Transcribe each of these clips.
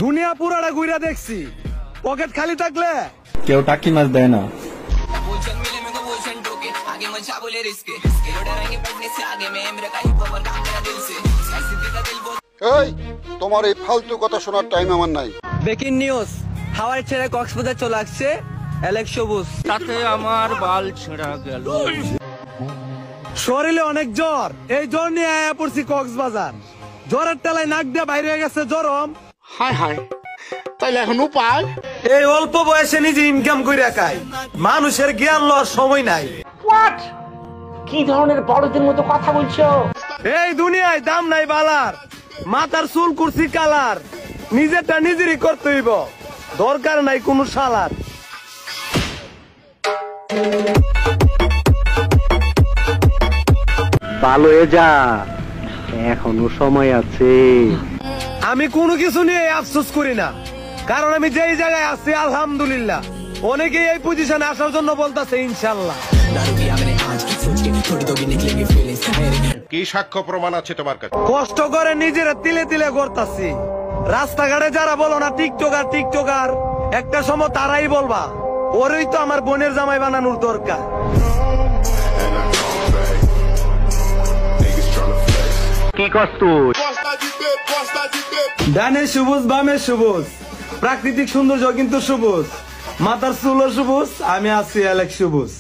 দুনিয়া পুরাটা ঘুরা দেখছি, পকেট খালি থাকলে কেউ টাকি মাছ দেয় না। এই তোমার এই ফালতু কথা শোনার টাইম আমার নাই। ব্রেকিং নিউজ, হাওয়াই ছেড়ে কক্সবাজার চলে আসছে অ্যালেক্স সবুজ। তাতে আমার বাল ছেঁড়া গেল। শরীরে অনেক জ্বর, এই জ্বর নিয়ে আয়া পড়ছি কক্সবাজার। জ্বরের টেলায় নাক দিয়ে বাইরে হয়ে গেছে জ্বরম। হায় হায়, তাইলে এখন উপায়? এই অল্প বয়সে নিজে ইনকাম করে খাই, মানুষের জ্ঞান লওয়ার সময় নাই। কি ধরনের বড়দের মতো কথা বলছো? এই দুনিয়ায় দাম নাই বালার, মাথার চুল কুরসি কালার, নিজেরটা নিজেরই করতে হইব, দরকার নাই কোন শালার। ভালো হয়ে যা, এখনো সময় আছে। আমি কোনো কিছু নিয়ে আফসোস করি না, কারণ আমি যেই জায়গায় আছি আলহামদুলিল্লাহ। অনেকেই এই পজিশনে আসার জন্য বলতেছে ইনশাল্লাহ। কি সাক্ষ্য প্রমাণ আছে তোমার কাছে? কষ্ট করে নিজেরা তিলে তিলে করতাছি। রাস্তাঘাটে যারা বলো না টিকটকার টিকটকার, একটা সময় তারাই বলবা ওরই তো আমার বোনের জামাই বানানোর দরকার। কি কষ্ট? ডানে সবুজ বামে সবুজ, প্রাকৃতিক সৌন্দর্য কিন্তু সবুজ, মাথার চুলও সবুজ, আমি আছি অ্যালেক্স সবুজ।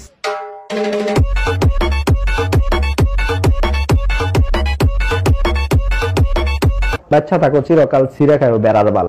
বাচ্চা থাকো চিরকাল ছিঁড়ে খাও বেড়ার বাল।